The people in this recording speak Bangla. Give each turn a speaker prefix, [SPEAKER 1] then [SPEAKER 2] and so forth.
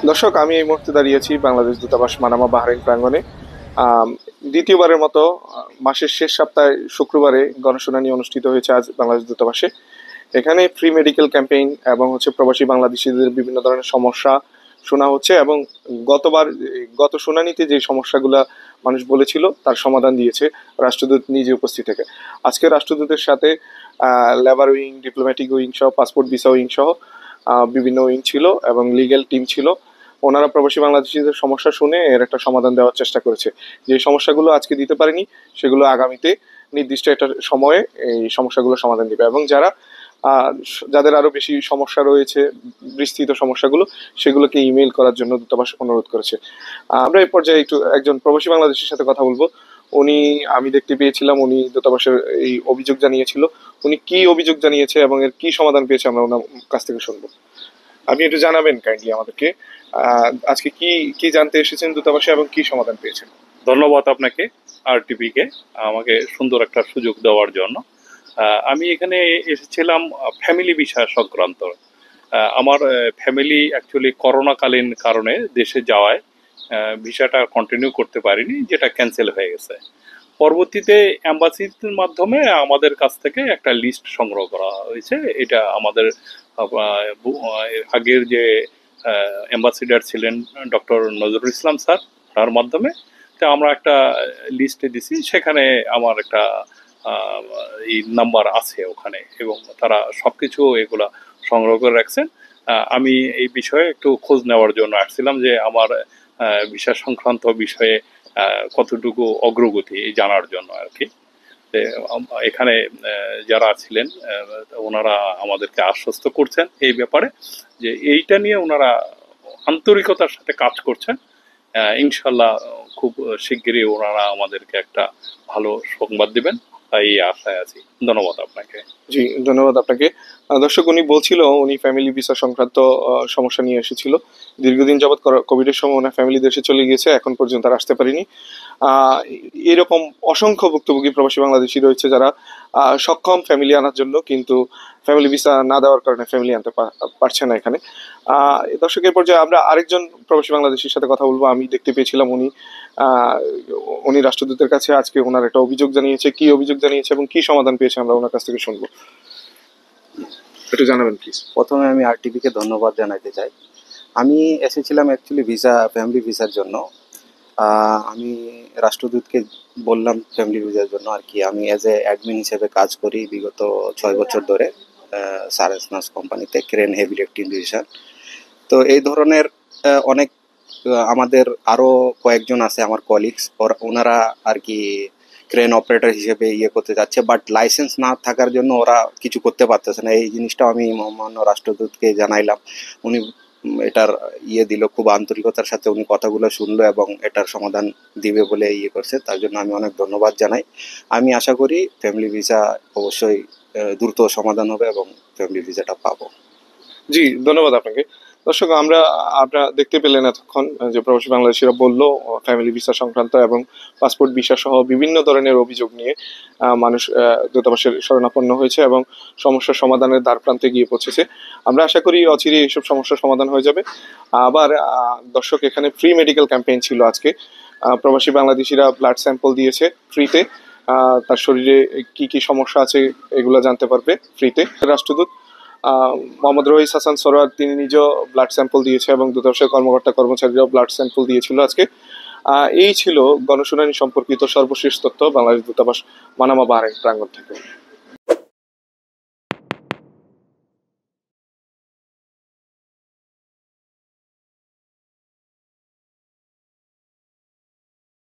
[SPEAKER 1] দর্শক, আমি এই মুহূর্তে দাঁড়িয়েছি বাংলাদেশ দূতাবাস মানামা বাহরাইন প্রাঙ্গণে। আম, দ্বিতীয়বারের মতো মাসের শেষ সপ্তাহে শুক্রবারে গণশুনানি অনুষ্ঠিত হয়েছে আজ বাংলাদেশ দূতাবাসে। এখানে ফ্রি মেডিকেল ক্যাম্পেইন এবং প্রবাসী বাংলাদেশিদের বিভিন্ন ধরনের সমস্যা শোনা হচ্ছে এবং গতবার গত শুনানিতে যে সমস্যাগুলা মানুষ বলেছিল তার সমাধান দিয়েছে রাষ্ট্রদূত নিজে উপস্থিত থেকে। আজকে রাষ্ট্রদূতের সাথে লেবার উইং, ডিপ্লোম্যাটিক উইং সহ, পাসপোর্ট ভিসা উইং সহ বিভিন্ন উইং ছিল এবং লিগ্যাল টিম ছিল। ওনারা প্রবাসী বাংলাদেশিদের সমস্যা শুনে এর একটা সমাধান দেওয়ার চেষ্টা করেছে। যে সমস্যাগুলো আজকে দিতে পারেনি সেগুলো আগামীতে নির্দিষ্ট একটা সময়ে এই সমস্যাগুলো সমাধান দিবে, এবং যাদের আরো বেশি সমস্যা রয়েছে, বিস্তৃত সমস্যাগুলো, সেগুলোকে ইমেইল করার জন্য দূতাবাস অনুরোধ করেছে। আমরা এই পর্যায়ে একটু একজন প্রবাসী বাংলাদেশের সাথে কথা বলবো। উনি, আমি দেখতে পেয়েছিলাম উনি দূতাবাসের এই অভিযোগ জানিয়েছিল। উনি কি অভিযোগ জানিয়েছে এবং এর কি সমাধান পেয়েছে আমরা ওনার কাছ থেকে শুনবো। আপনি একটু জানাবেন কাইন্ডলি আমাদেরকে আজকে কি কি জানতে এসেছেন দূতাবাসে এবং কি সমাধান পেয়েছেন।
[SPEAKER 2] ধন্যবাদ আপনাকে, আরটিভি কে আমাকে সুন্দর একটা সুযোগ দেওয়ার জন্য। আমি এখানে এসেছিলাম ফ্যামিলি বিষয় সংক্রান্ত। আমার ফ্যামিলি অ্যাকচুয়ালি করোনাকালীন কারণে দেশে যাওয়ায় ভিসাটা কন্টিনিউ করতে পারিনি, যেটা ক্যান্সেল হয়ে গেছে। পরবর্তীতে অ্যাম্বাসির মাধ্যমে আমাদের কাছ থেকে একটা লিস্ট সংগ্রহ করা হয়েছে। এটা আমাদের আগের যে অ্যাম্বাসিডার ছিলেন ডক্টর নজরুল ইসলাম স্যার, তার মাধ্যমে তো আমরা একটা লিস্টে দিছি। সেখানে আমার একটা এই নাম্বার আছে ওখানে, এবং তারা সবকিছু এগুলা সংগ্রহ করে রাখছেন। আমি এই বিষয়ে একটু খোঁজ নেওয়ার জন্য আসছিলাম যে আমার ভিসা সংক্রান্ত বিষয়ে কতটুকু অগ্রগতি জানার জন্য আর কি। এখানে যারা ছিলেন ওনারা আমাদেরকে আশ্বস্ত করছেন এই ব্যাপারে যে এইটা নিয়ে ওনারা আন্তরিকতার সাথে কাজ করছেন। ইনশাল্লাহ খুব শিগগিরই ওনারা আমাদেরকে একটা ভালো সংবাদ দিবেন, তাই আশায় আছি। ধন্যবাদ আপনাকে।
[SPEAKER 1] জি, ধন্যবাদ আপনাকে। দর্শক, উনি বলছিল উনি ফ্যামিলি ভিসা সংক্রান্ত সমস্যা নিয়ে এসেছিল। দীর্ঘদিন যাবৎ কোভিডের সময় ওনার ফ্যামিলি দেশে চলে গিয়েছে, এখন পর্যন্ত আর আসতে পারেনি। এরকম অসংখ্য ভুক্তভোগী প্রবাসী বাংলাদেশি রয়েছে যারা সক্ষম ফ্যামিলি আনার জন্য, কিন্তু ফ্যামিলি ভিসা না দেওয়ার কারণে ফ্যামিলি আনতে পারছে না এখানে। দর্শকের পর্যায়ে আমরা আরেকজন প্রবাসী বাংলাদেশির সাথে কথা বলবো। আমি দেখতে পেয়েছিলাম উনি রাষ্ট্রদূতের কাছে আজকে ওনার একটা অভিযোগ জানিয়েছে। কি অভিযোগ জানিয়েছে এবং কি সমাধান পেয়েছে আমরা ওনার কাছ থেকে শুনবো। একটু জানাবেন প্লিজ।
[SPEAKER 3] প্রথমে আমি আরটিভি কে ধন্যবাদ জানাতে চাই। আমি এসেছিলাম অ্যাকচুয়ালি ফ্যামিলি ভিসার জন্য। আমি রাষ্ট্রদূতকে বললাম ফ্যামিলি ভিসার জন্য আর কি। আমি অ্যাজ এ অ্যাডমিন হিসেবে কাজ করি বিগত 6 বছর ধরে সারেসনাস কোম্পানিতে, ক্রেন হেভি লিফটিং ডিভিশন। তো এই ধরনের অনেক আমাদের আরো কয়েকজন আছে আমার কলিগস, ওনারা আর কি ক্রেন অপারেটর হিসেবে করতে যাচ্ছে, বাট লাইসেন্স না থাকার জন্য ওরা কিছু করতে পারতেছে না। এই জিনিসটাও আমি মহামান্য রাষ্ট্রদূতকে জানাইলাম। উনি এটার দিল, খুব আন্তরিকতার সাথে উনি কথাগুলো শুনলো এবং এটার সমাধান দিবে বলে করছে। তার জন্য আমি অনেক ধন্যবাদ জানাই। আমি আশা করি ফ্যামিলি ভিসা অবশ্যই দ্রুত সমাধান হবে এবং ফ্যামিলি ভিসাটা পাবো।
[SPEAKER 1] জি, ধন্যবাদ আপনাকে। দর্শক, আপনারা দেখতে পেলেন এতক্ষণ যে প্রবাসী বাংলাদেশিরা বললো ফ্যামিলি ভিসা সংক্রান্ত এবং পাসপোর্ট ভিসা সহ বিভিন্ন ধরনের অভিযোগ নিয়ে মানুষ দূতাবাসের শরণাপন্ন হয়েছে এবং সমস্যার সমাধানের দ্বার প্রান্তে গিয়ে পৌঁছেছে। আমরা আশা করি অচিরে এইসব সমস্যার সমাধান হয়ে যাবে। আবার দর্শক, এখানে ফ্রি মেডিকেল ক্যাম্পেইন ছিল আজকে। প্রবাসী বাংলাদেশিরা ব্লাড স্যাম্পল দিয়েছে ফ্রিতে। তার শরীরে কি কি সমস্যা আছে এগুলো জানতে পারবে ফ্রিতে। রাষ্ট্রদূত মোহাম্মদ রহিস হাসান সরোয়ার তিনি নিজেও ব্লাড স্যাম্পল দিয়েছে এবং দূতাবাসের কর্মকর্তা কর্মচারীরাও ব্লাড স্যাম্পল দিয়েছিল আজকে। এই ছিল গণশুনানি সম্পর্কিত সর্বশেষ তথ্য বাংলাদেশ দূতাবাস মানামা বাহরাইন প্রাঙ্গণ থেকে।